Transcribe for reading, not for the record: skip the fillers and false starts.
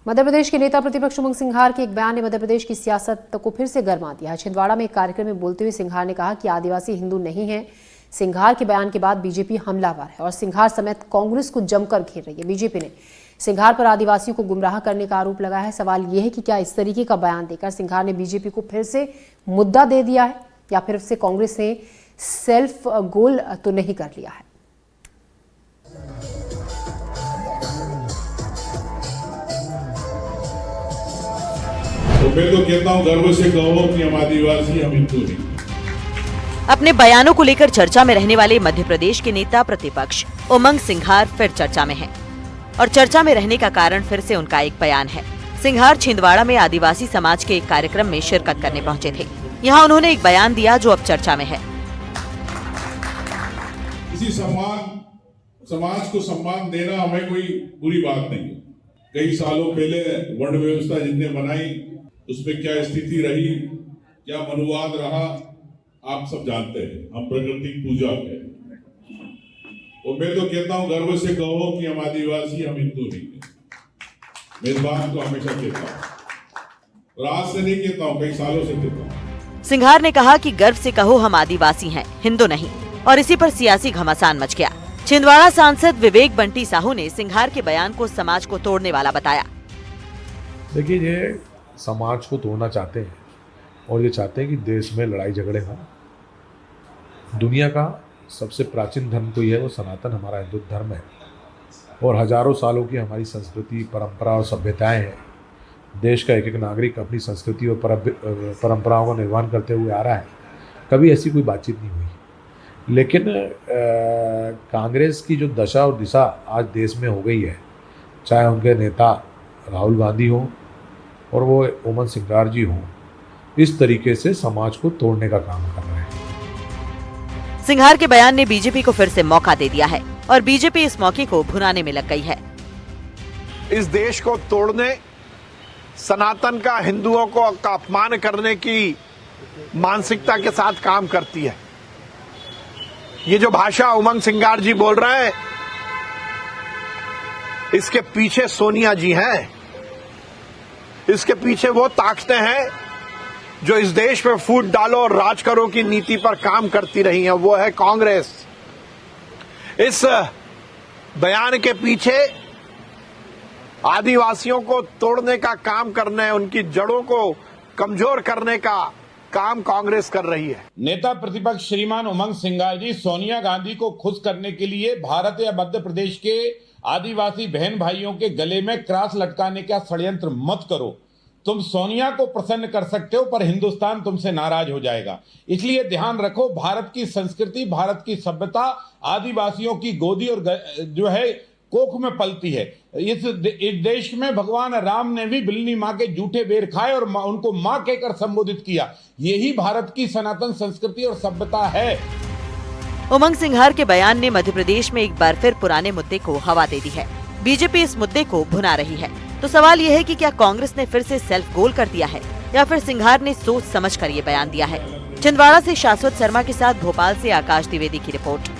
मध्य प्रदेश के नेता प्रतिपक्ष उमंग सिंघार के एक बयान ने मध्य प्रदेश की सियासत को फिर से गरमा दिया। छिंदवाड़ा में एक कार्यक्रम में बोलते हुए सिंघार ने कहा कि आदिवासी हिंदू नहीं है। सिंघार के बयान के बाद बीजेपी हमलावर है और सिंघार समेत कांग्रेस को जमकर घेर रही है। बीजेपी ने सिंघार पर आदिवासियों को गुमराह करने का आरोप लगाया है। सवाल यह है कि क्या इस तरीके का बयान देकर सिंघार ने बीजेपी को फिर से मुद्दा दे दिया है या फिर से कांग्रेस ने सेल्फ गोल तो नहीं कर लिया है। तो मैं तो कहता हूं गर्व से कहो कि हम आदिवासी, हम हिंदू नहीं। अपने बयानों को लेकर चर्चा में रहने वाले मध्य प्रदेश के नेता प्रतिपक्ष उमंग सिंघार फिर चर्चा में हैं। और चर्चा में रहने का कारण फिर से उनका एक बयान है। सिंघार छिंदवाड़ा में आदिवासी समाज के एक कार्यक्रम में शिरकत करने पहुंचे थे। यहां उन्होंने एक बयान दिया जो अब चर्चा में है। किसी समाज को सम्मान देना हमें कोई बुरी बात नहीं है। कई सालों पहले वर्ण व्यवस्था जिनने बनाई उसमें क्या स्थिति रही, क्या मनुवाद रहा, आप सब जानते हैं। हम प्रकृति पूजा है और मैं तो कहता हूं गर्व से कहो कि हम आदिवासी, हम हिंदू नहीं है। मैं इस बात को हमेशा कहता हूं और आज से नहीं कहता हूं, कई सालों से कहता हूं। सिंघार ने कहा कि गर्व से कहो हम आदिवासी हैं, हिंदू नहीं, और इसी पर सियासी घमासान मच गया। छिंदवाड़ा सांसद विवेक बंटी साहू ने सिंघार के बयान को समाज को तोड़ने वाला बताया। देखिए, ये समाज को तोड़ना चाहते हैं और ये चाहते हैं कि देश में लड़ाई झगड़े हों। दुनिया का सबसे प्राचीन धर्म कोई है वो सनातन हमारा हिंदू धर्म है और हजारों सालों की हमारी संस्कृति, परंपरा और सभ्यताएं हैं। देश का एक एक नागरिक अपनी संस्कृति और परंपराओं का निर्वहन करते हुए आ रहा है। कभी ऐसी कोई बातचीत नहीं हुई। लेकिन कांग्रेस की जो दशा और दिशा आज देश में हो गई है, चाहे उनके नेता राहुल गांधी हों और वो उमंग सिंघार जी हों, इस तरीके से समाज को तोड़ने का काम कर रहे हैं। सिंघार के बयान ने बीजेपी को फिर से मौका दे दिया है और बीजेपी इस मौके को भुनाने में लग गई है। इस देश को तोड़ने, सनातन का, हिंदुओं को अपमान करने की मानसिकता के साथ काम करती है। ये जो भाषा उमंग सिंघार जी बोल रहे हैं, इसके पीछे सोनिया जी हैं। इसके पीछे वो ताकतें हैं जो इस देश में फूट डालो और राज करो की नीति पर काम करती रही हैं। वो है कांग्रेस। इस बयान के पीछे आदिवासियों को तोड़ने का काम करने, उनकी जड़ों को कमजोर करने का काम कांग्रेस कर रही है। नेता प्रतिपक्ष श्रीमान उमंग सिंघार जी सोनिया गांधी को खुश करने के लिए भारत या मध्य प्रदेश के आदिवासी बहन भाइयों के गले में क्रॉस लटकाने का षड्यंत्र मत करो। तुम सोनिया को प्रसन्न कर सकते हो पर हिंदुस्तान तुमसे नाराज हो जाएगा। इसलिए ध्यान रखो, भारत की संस्कृति, भारत की सभ्यता आदिवासियों की गोदी और जो है कोख में पलती है। इस देश में भगवान राम ने भी बिल्ली माँ के जूठे बेर खाए और उनको माँ कहकर संबोधित किया। यही भारत की सनातन संस्कृति और सभ्यता है। उमंग सिंघार के बयान ने मध्य प्रदेश में एक बार फिर पुराने मुद्दे को हवा दे दी है। बीजेपी इस मुद्दे को भुना रही है। तो सवाल यह है कि क्या कांग्रेस ने फिर से सेल्फ गोल कर दिया है या फिर सिंघार ने सोच समझकर ये बयान दिया है। छिंदवाड़ा से शाश्वत शर्मा के साथ भोपाल से आकाश द्विवेदी की रिपोर्ट।